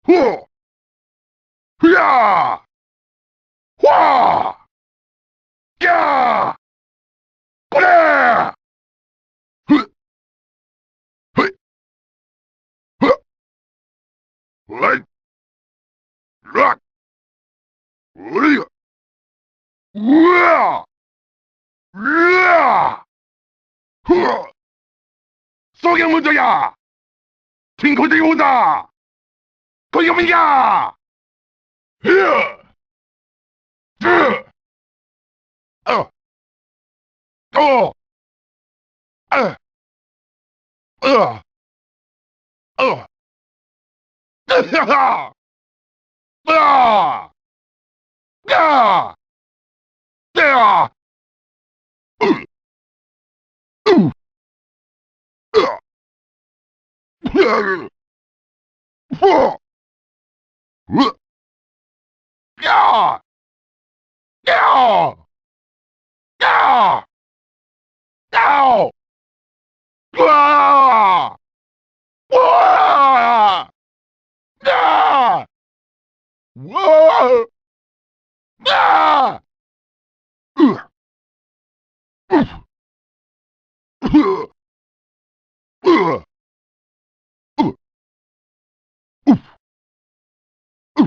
후! 흐야! 와! 야! 그래! 흐! 흐! 흐! 어이! 락! 어이! 우와! 으아! 흐! 속의 문제야! 팅코들이 온다! 거기가 뭐냐! 흐! 흐! 어! 어! 아! 어! 어! 으아! 아! 야! 야! 으! 으! 으아! 으아! 후! 으! 야! 야! 야! 야! 우와! 우와! 야! 우와! 야! 으! 으! 으! 으! 으! 으! 으!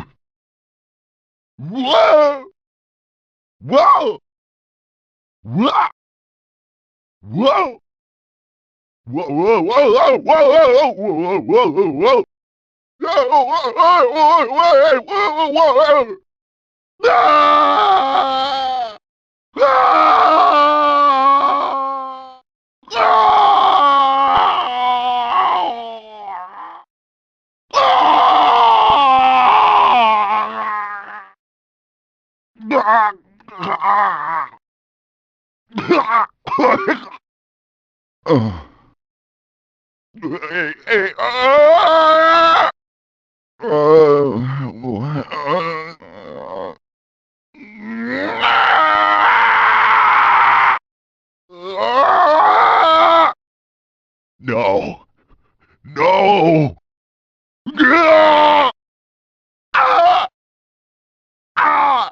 우와! 와우! 우와! 와우! 와우! 와우! 와우! 와우! 와우! 와우! 아! 아! No! No! Ah! Ah! Ah!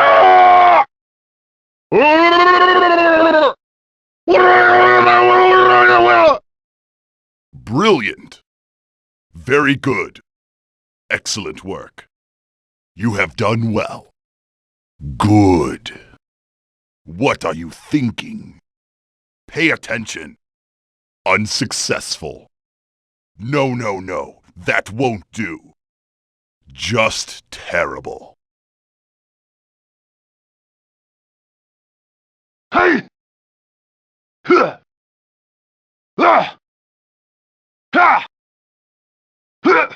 Ah! Brilliant! Very good. Excellent work. You have done well. Good. What are you thinking? Pay attention. Unsuccessful. No, no, no. That won't do. Just terrible. Hey! Huh! Ah! Ha! Huh!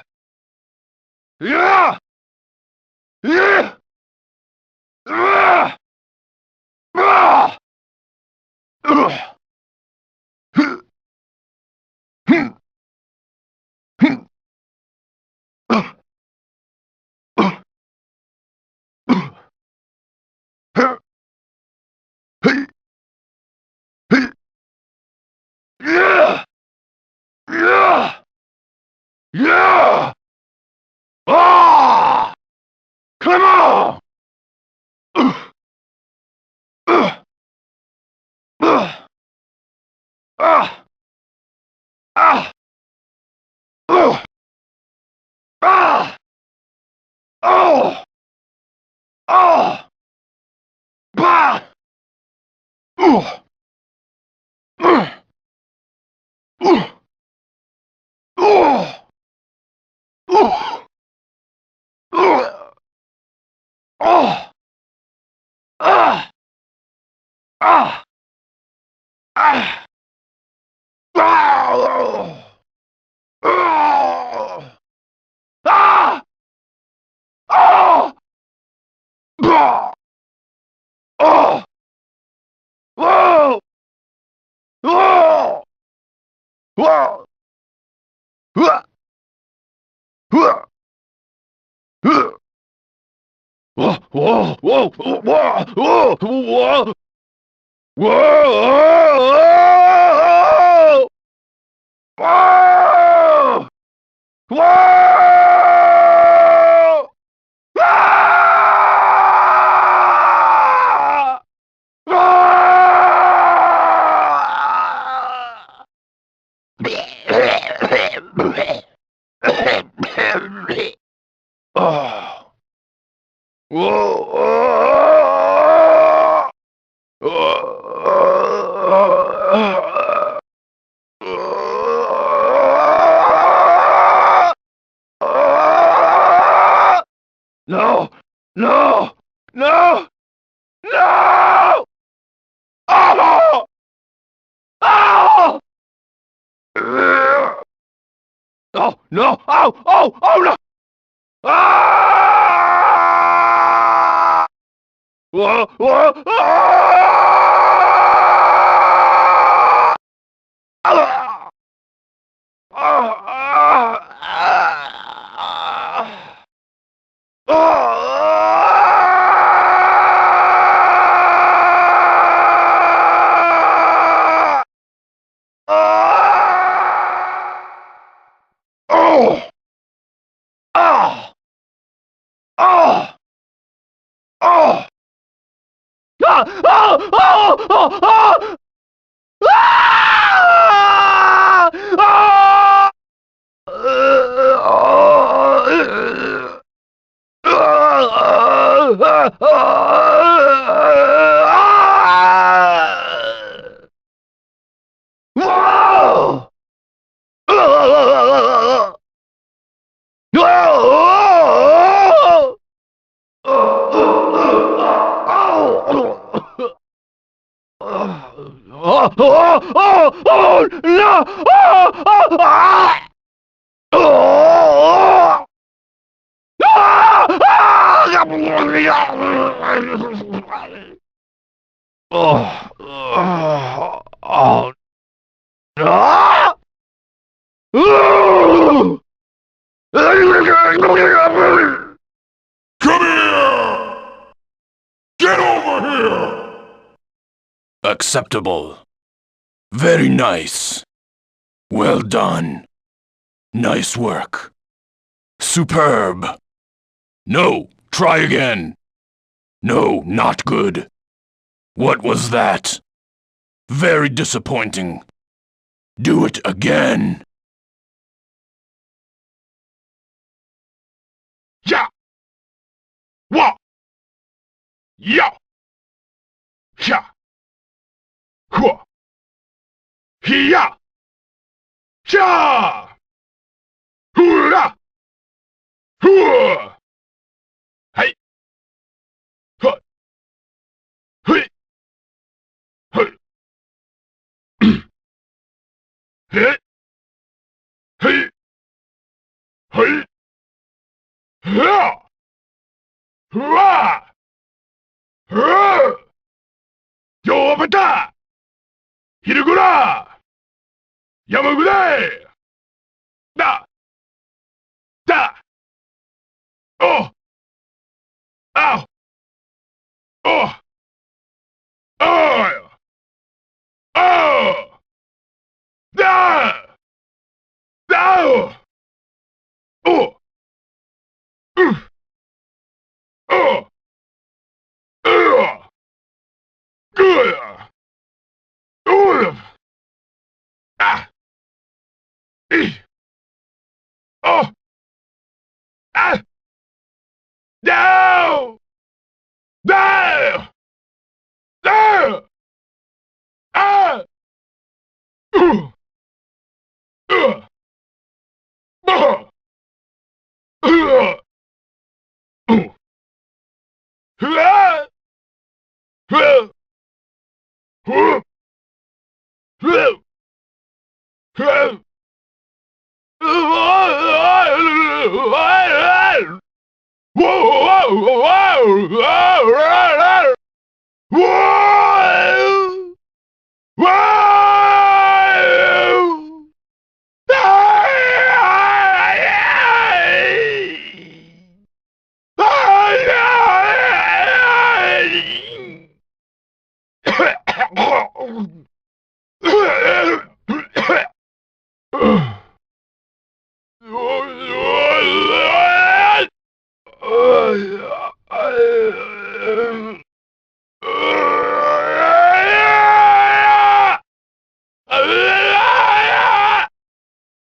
Yeah! Yeah! Ah! Ah! Ah! Ah! Ah! Ah! Ah! Ah! Ah! Oh! Whoa! Whoa! Whoa! Whoa! Whoa! Whoa! Whoa! Whoa! Whoa! Whoa! Whoa! Whoa! Whoa! Whoa! Ah! Ah! Oh. Whoa! No! No! No! No! Oh! Oh! Oh, no! Oh! Oh! Oh, no! Ah! Whoa! Whoa! Ah! Ah! Ah! Oh! Oh! Oh! Oh! Ah! Oh! Oh! Oh! Oh! Ah! Ah! Whoa! Oh, oh, oh, oh, no! Oh, oh, ah! Oh, oh, oh, oh, no! Come here! Get over here! Acceptable. Very nice. Well done. Nice work. Superb. No, try again. No, not good. What was that? Very disappointing. Do it again. Yeah! Wah! Yeah! Yeah! Huh! Hiya! Cha! Hurrah! Hurrah! Hey! Huh! Hey! Hey! Hey! Hey! Hey! Ha! Hurrah! Hurrah! Yo bata! Hirugura! Yamagure! Da! Da! Oh! Ow! Oh! Oh! Oh! Da! Da! Oh! Oh! Good! Ah! Oh! Ah! No! No! No! Ah! Uh! Uh! Uh! Uh! Uh!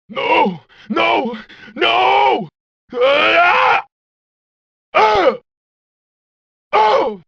No! No! No! Oh! Hold!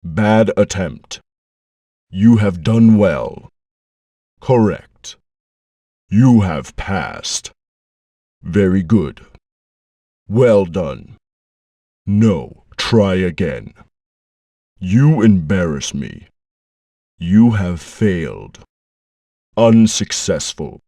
Bad attempt. You have done well. Correct. You have passed. Very good. Well done. No, try again. You embarrass me. You have failed. Unsuccessful.